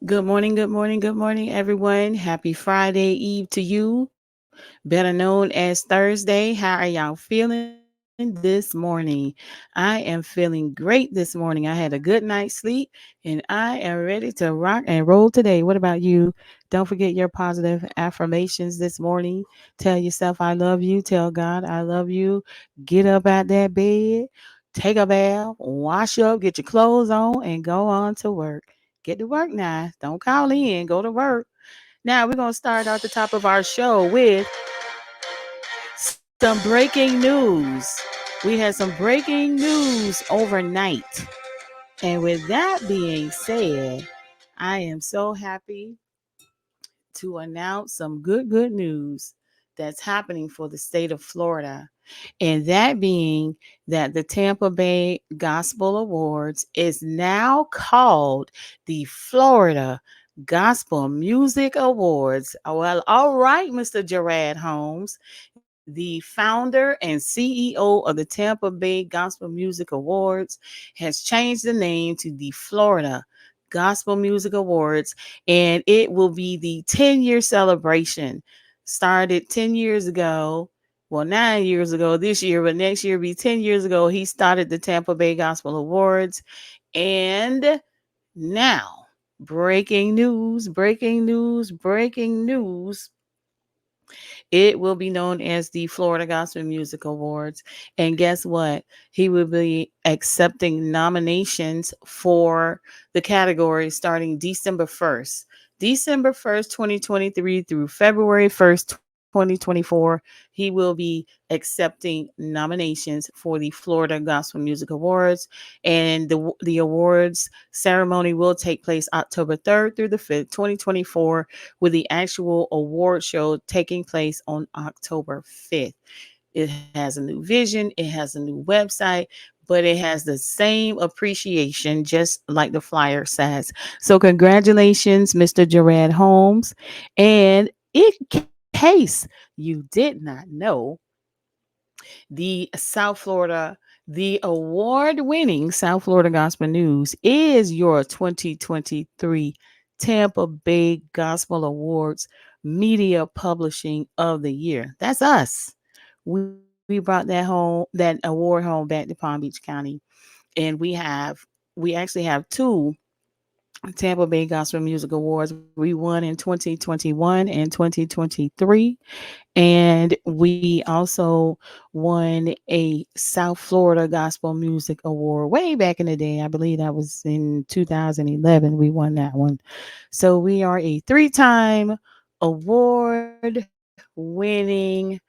Good morning, good morning, good morning, everyone. Happy Friday Eve to you, better known as Thursday. How are y'all feeling this morning? I am feeling great this morning. I had a good night's sleep and I am ready to rock and roll today. What about you? Don't forget your positive affirmations this morning. Tell yourself, I love you. Tell God, I love you. Get up out that bed, take a bath, wash up, get your clothes on, and go on to work. Get to work now. Don't call in. Go to work. Now we're gonna start out the top of our show with some breaking news. We had some breaking news overnight. And with that being said, I am so happy to announce some good news that's happening for the state of Florida. And that being that the Tampa Bay Gospel Awards is now called the Florida Gospel Music Awards. Well, all right, Mr. Gerard Holmes, the founder and CEO of the Tampa Bay Gospel Music Awards, has changed the name to the Florida Gospel Music Awards, and it will be the 10-year celebration. Started 10 years ago, well, 9 years ago this year, but next year will be 10 years ago. He started the Tampa Bay Gospel Awards. And now, breaking news, breaking news, breaking news. It will be known as the Florida Gospel Music Awards. And guess what? He will be accepting nominations for the category starting December 1st. December 1st, 2023 through February 1st, 2024, he will be accepting nominations for the Florida Gospel Music Awards. And the awards ceremony will take place October 3rd through the 5th, 2024, with the actual award show taking place on October 5th. It has a new vision, it has a new website, but it has the same appreciation, just like the flyer says. So, congratulations, Mr. Gerard Holmes. And in case you did not know, the South Florida, the award winning South Florida Gospel News is your 2023 Tampa Bay Gospel Awards Media Publishing of the Year. That's us. We brought that award home back to Palm Beach County, and we actually have two Tampa Bay Gospel Music Awards. We won in 2021 and 2023. And we also won a South Florida Gospel Music Award way back in the day. I believe that was in 2011. We won that one. So we are a three-time award winning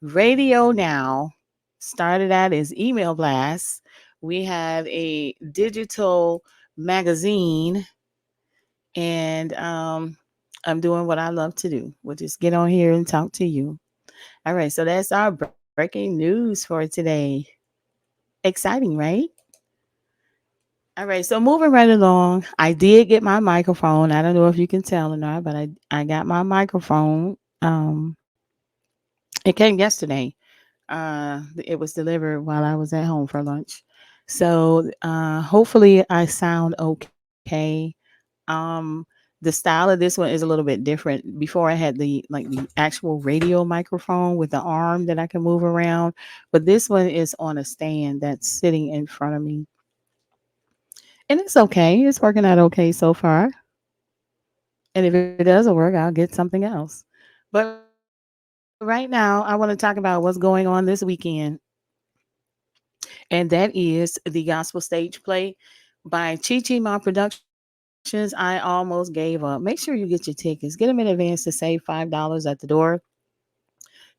radio now. Started out as email blasts. We have a digital magazine, and I'm doing what I love to do, which is get on here and talk to you. All right, so that's our breaking news for today. Exciting, right? All right, so moving right along, I did get my microphone. I don't know if you can tell or not, but I got my microphone. It came yesterday. It was delivered while I was at home for lunch. So hopefully I sound okay. Um, the style of this one is a little bit different. Before I had the actual radio microphone with the arm that I can move around, but this one is on a stand that's sitting in front of me. And it's okay. It's working out okay so far. And if it doesn't work, I'll get something else. But right now, I want to talk about what's going on this weekend. And that is the Gospel Stage Play by Chi Chi Ma Productions. I almost gave up. Make sure you get your tickets. Get them in advance to save $5 at the door.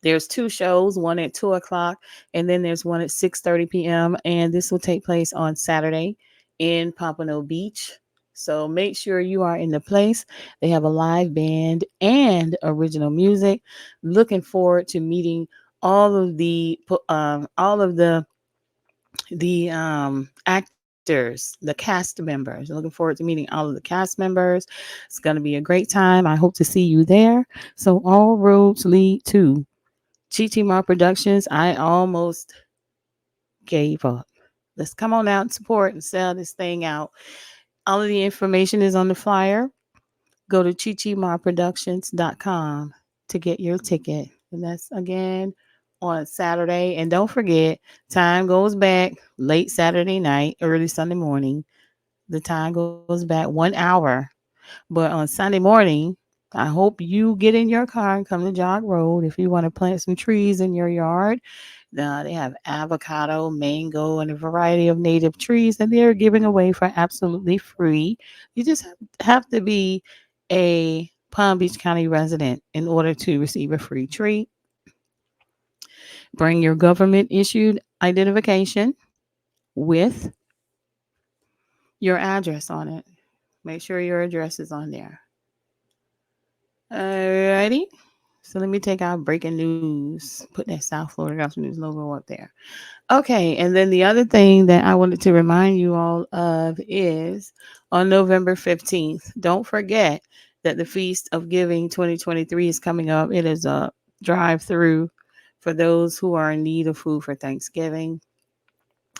There's two shows, one at 2 o'clock, and then there's one at 6:30 p.m. And this will take place on Saturday in Pompano Beach. So make sure you are in the place. They have a live band and original music. Looking forward to meeting all of the actors, the cast members. Looking forward to meeting all of the cast members. It's going to be a great time. I hope to see you there. So all roads lead to Chi Productions. I almost gave up. Let's come on out and support and sell this thing out. All of the information is on the flyer. go to chichimaproductions.com to get your ticket. And that's again on Saturday. And don't forget, time goes back late Saturday night, early Sunday morning. The time goes back 1 hour. But on Sunday morning, I hope you get in your car and come to Jog Road if you want to plant some trees in your yard. They have avocado, mango, and a variety of native trees that they're giving away for absolutely free. You just have to be a Palm Beach County resident in order to receive a free tree. Bring your government issued identification with your address on it. Make sure your address is on there. Alrighty. So let me take out breaking news. Put that South Florida Gospel News logo up there. Okay, and then the other thing that I wanted to remind you all of is on November 15th, don't forget that the Feast of Giving 2023 is coming up. It is a drive through for those who are in need of food for Thanksgiving.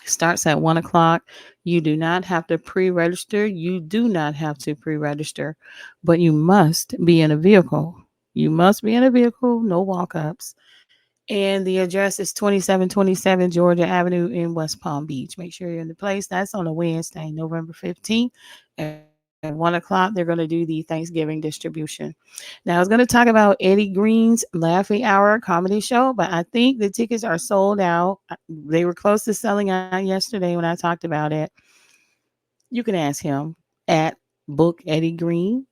Starts at 1 o'clock. You do not have to pre register. You do not have to pre register, but you must be in a vehicle. You must be in a vehicle, no walk ups. And the address is 2727 Georgia Avenue in West Palm Beach. Make sure you're in the place. That's on a Wednesday, November 15th at 1 o'clock. They're going to do the Thanksgiving distribution. Now, I was going to talk about Eddie Green's Laughing Hour comedy show, but I think the tickets are sold out. They were close to selling out yesterday when I talked about it. You can ask him at Book Eddie Green.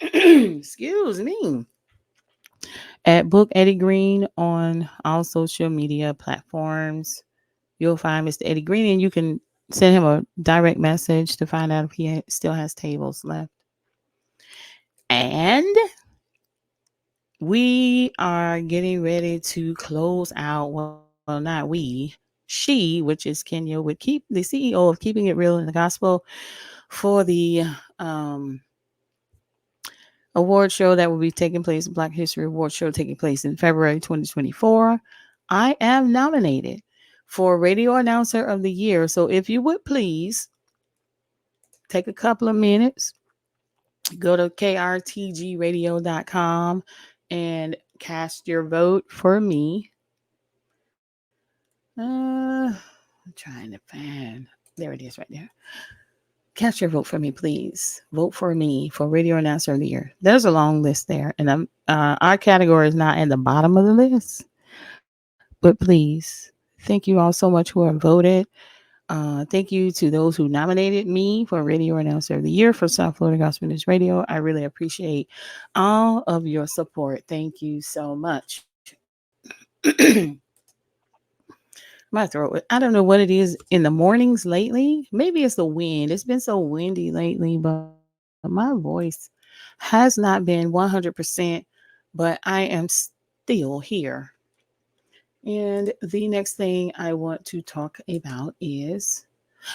Excuse me. At Book Eddie Green on all social media platforms. You'll find Mr. Eddie Green, and you can send him a direct message to find out if he still has tables left. And we are getting ready to close out. Well, not we, she, which is Kenya, would keep the CEO of Keeping It Real in the Gospel for the um, award show that will be taking place, Black History Award show taking place in February 2024. I am nominated for Radio Announcer of the Year. So if you would please take a couple of minutes, go to krtgradio.com and cast your vote for me. I'm trying to find. There it is right there. Cast your vote for me, please. Vote for me for Radio Announcer of the Year. There's a long list there, and our category is not at the bottom of the list. But please, thank you all so much who have voted. Thank you to those who nominated me for Radio Announcer of the Year for South Florida Gospel News Radio. I really appreciate all of your support. Thank you so much. My throat, I don't know what it is in the mornings lately. Maybe it's the wind. It's been so windy lately, but my voice has not been 100%, but I am still here. And the next thing I want to talk about is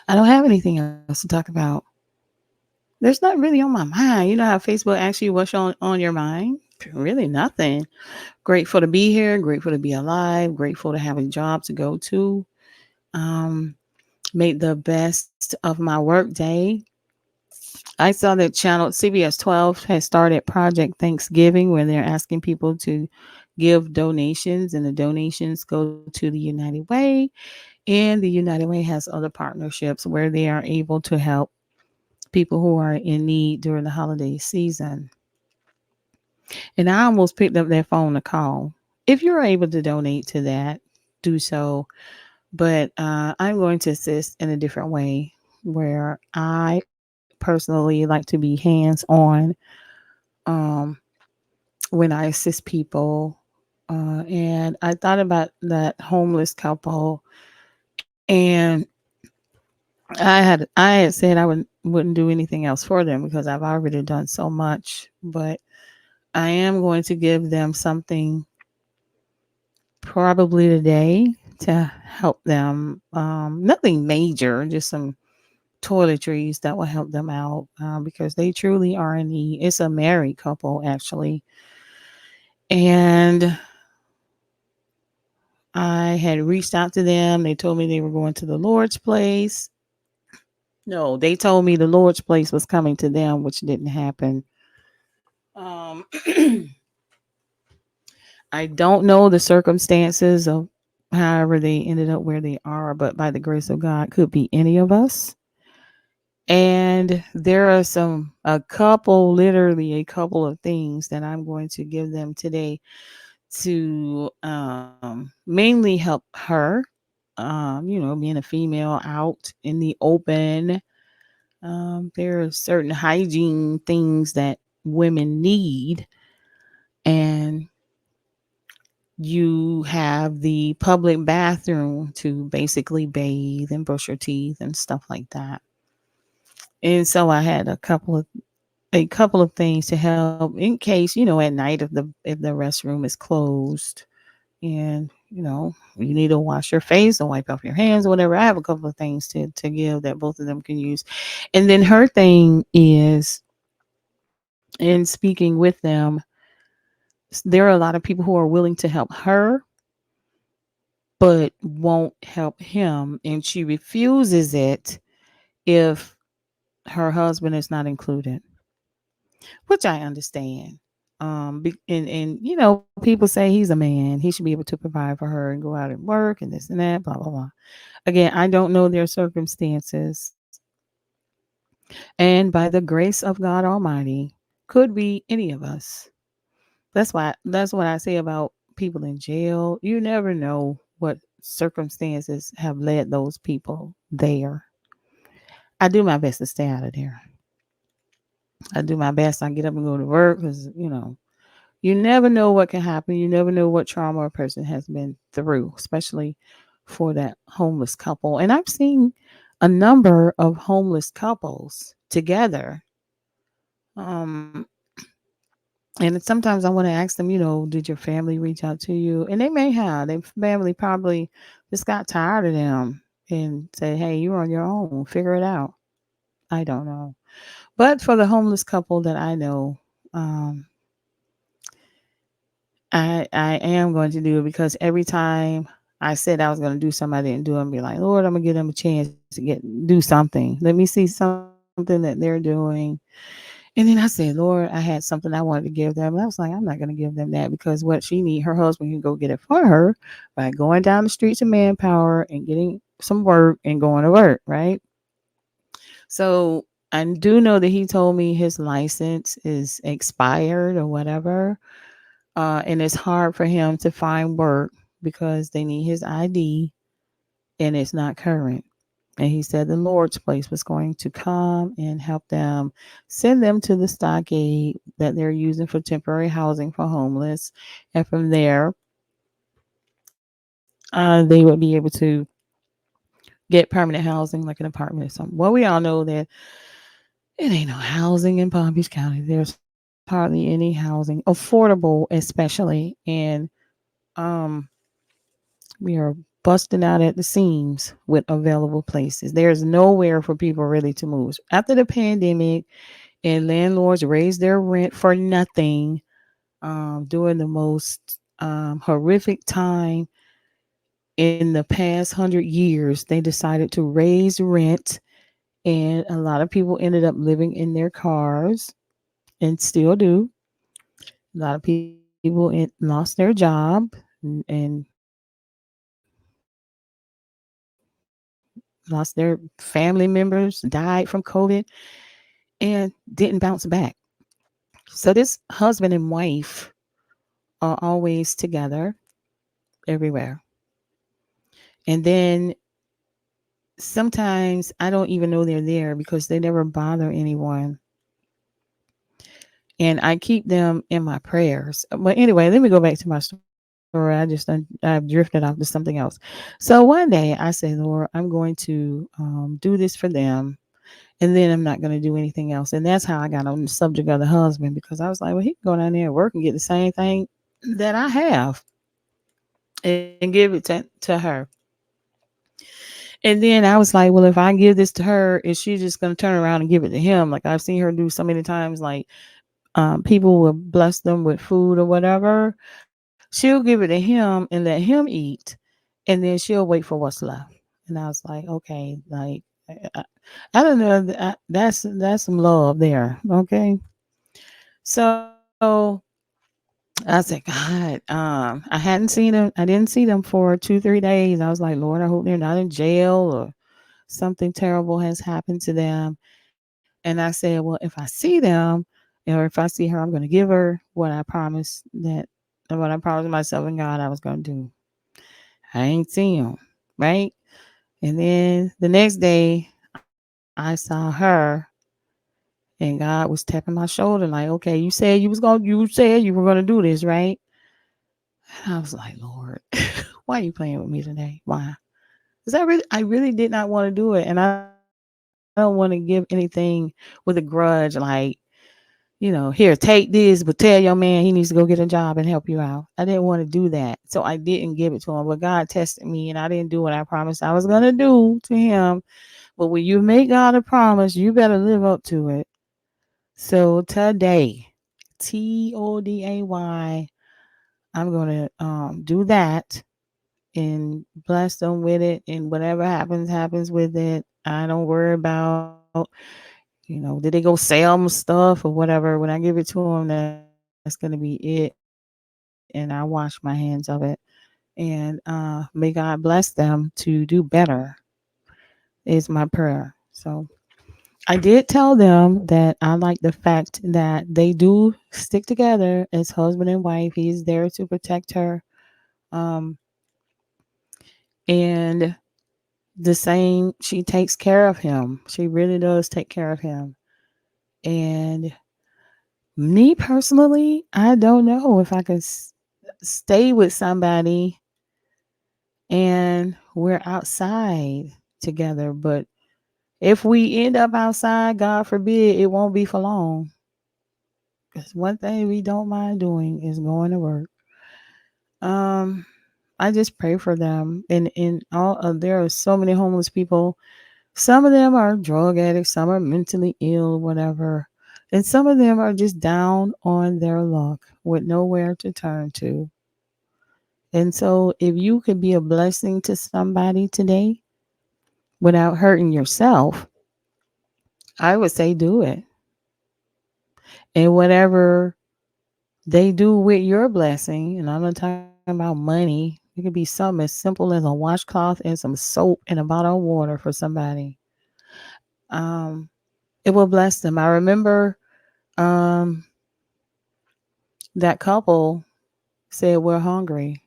I don't have anything else to talk about. There's not really on my mind. You know how Facebook asks you what's on your mind? Really nothing. Grateful to be here, grateful to be alive, grateful to have a job to go to. Um, Make the best of my work day. I saw that channel CBS 12 has started Project Thanksgiving where they're asking people to give donations, and the donations go to the United Way. And the United Way has other partnerships where they are able to help people who are in need during the holiday season. And I almost picked up that phone to call. If you're able to donate to that, do so. But I'm going to assist in a different way where I personally like to be hands on um, when I assist people. And I thought about that homeless couple, and I had said I wouldn't do anything else for them because I've already done so much, but I am going to give them something probably today to help them. Nothing major, just some toiletries that will help them out because they truly are in need. It's a married couple, actually. And I had reached out to them. They told me they were going to the Lord's place. No, they told me the Lord's place was coming to them, which didn't happen. Um, I don't know the circumstances of however they ended up where they are, but by the grace of God, could be any of us. And there are a couple, literally a couple of things that I'm going to give them today to mainly help her. Being a female out in the open, there are certain hygiene things that women need, and you have the public bathroom to basically bathe and brush your teeth and stuff like that. And so I had a couple of things to help in case, at night if the restroom is closed and you need to wash your face or wipe off your hands or whatever. I have a couple of things to give that both of them can use. And then her thing is, in speaking with them, there are a lot of people who are willing to help her but won't help him, and she refuses it if her husband is not included, which I understand. And people say he's a man, he should be able to provide for her and go out and work and this and that, blah blah blah. Again, I don't know their circumstances, and by the grace of God Almighty, could be any of us. That's what I say about people in jail. You never know what circumstances have led those people there. I do my best to stay out of there. I do my best. I get up and go to work because, you never know what can happen. You never know what trauma a person has been through, especially for that homeless couple. And I've seen a number of homeless couples together. Um, and sometimes I want to ask them, did your family reach out to you? And they may have. Their family probably just got tired of them and said, hey, you're on your own. Figure it out. I don't know. But for the homeless couple that I know, um, I am going to do it because every time I said I was going to do something I didn't do, I'm be like, Lord, I'm gonna give them a chance to do something. Let me see something that they're doing. And then I said, Lord, I had something I wanted to give them. And I was like, I'm not going to give them that because what she need, her husband can go get it for her by going down the streets of Manpower and getting some work and going to work, right? So I do know that he told me his license is expired or whatever. And it's hard for him to find work because they need his ID and it's not current. And he said the Lord's place was going to come and help them, send them to the stockade that they're using for temporary housing for homeless. And from there, they would be able to get permanent housing like an apartment or something. Well, we all know that it ain't no housing in Palm Beach County. There's hardly any housing, affordable especially. And um, we are busting out at the seams with available places. There's nowhere for people really to move. After the pandemic and landlords raised their rent for nothing, during the most horrific time in the past 100 years, they decided to raise rent. And a lot of people ended up living in their cars and still do. A lot of people lost their job and lost their family members, died from COVID, and didn't bounce back. So this husband and wife are always together everywhere. And then sometimes I don't even know they're there because they never bother anyone. And I keep them in my prayers. But anyway, let me go back to my story. I've drifted off to something else. So one day I say, Lord, I'm going to do this for them, and then I'm not going to do anything else. And that's how I got on the subject of the husband because I was like, well, he can go down there and work and get the same thing that I have and give it to her. And then I was like, well, if I give this to her, is she just going to turn around and give it to him? Like I've seen her do so many times, like people will bless them with food or whatever. She'll give it to him and let him eat, and then she'll wait for what's left. And I was like, okay, like I, I don't know. That's some love there. Okay. So I said, God, I hadn't seen them. I didn't see them for 2, 3 days. I was like, Lord, I hope they're not in jail or something terrible has happened to them. And I said, well, if I see them, or if I see her, I'm going to give her what I promised myself and God I was going to do. I ain't seen them, right? And then the next day, I saw her, and God was tapping my shoulder, like, okay, you said you were gonna do this, right? And I was like, Lord, why are you playing with me today? Why? Because I really did not want to do it, and I don't want to give anything with a grudge, like, here, take this, but tell your man he needs to go get a job and help you out. I didn't want to do that, so I didn't give it to him. But God tested me, and I didn't do what I promised I was gonna do to him. But when you make God a promise, you better live up to it. So today, TODAY, I'm gonna do that and bless them with it, and whatever happens, happens with it. I don't worry about, did they go sell them stuff or whatever. When I give it to them, that's gonna be it, and I wash my hands of it. And may God bless them to do better is my prayer. So I did tell them that I like the fact that they do stick together as husband and wife. He's there to protect her. Um, and the same, she takes care of him. She really does take care of him. And me personally, I don't know if I could stay with somebody and we're outside together. But if we end up outside, God forbid, it won't be for long. Because one thing we don't mind doing is going to work. Um, I just pray for them. And in all, there are so many homeless people. Some of them are drug addicts, some are mentally ill, whatever. And some of them are just down on their luck with nowhere to turn to. And so, if you could be a blessing to somebody today without hurting yourself, I would say do it. And whatever they do with your blessing, and I'm not talking about money, it could be something as simple as a washcloth and some soap and a bottle of water for somebody. Um, it will bless them. I remember um, that couple said, we're hungry.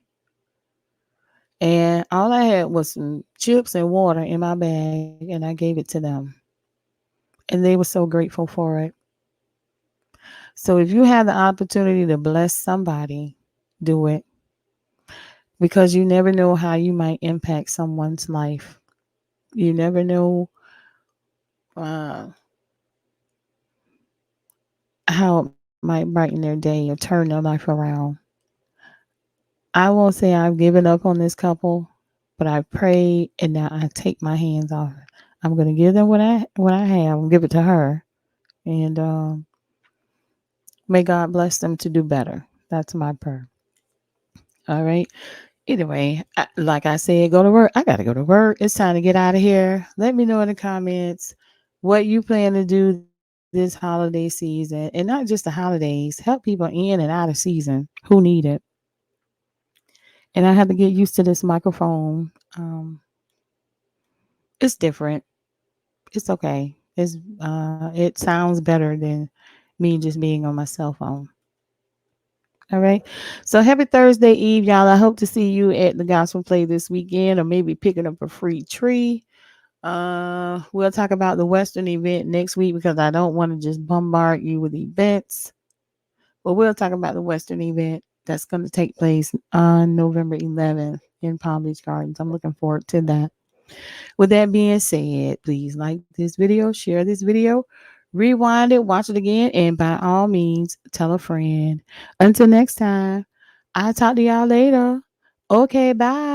And all I had was some chips and water in my bag, and I gave it to them. And they were so grateful for it. So if you have the opportunity to bless somebody, do it, because you never know how you might impact someone's life. You never know uh, how it might brighten their day or turn their life around. I won't say I've given up on this couple, but I pray and now I take my hands off it. I'm gonna give them what I have. I'm gonna give it to her, and may God bless them to do better. That's my prayer. All right. Anyway, like I said, go to work. I gotta go to work. It's time to get out of here. Let me know in the comments what you plan to do this holiday season, and not just the holidays. Help people in and out of season who need it. And I have to get used to this microphone. It's different. It's okay. It sounds better than me just being on my cell phone. All right. So happy Thursday Eve, y'all. I hope to see you at the gospel play this weekend, or maybe picking up a free tree. We'll talk about the Western event next week because I don't want to just bombard you with events. But we'll talk about the Western event that's going to take place on November 11th in Palm Beach Gardens. I'm looking forward to that. With that being said, please like this video, share this video, rewind it, watch it again, and by all means, tell a friend. Until next time, I'll talk to y'all later. Okay, bye.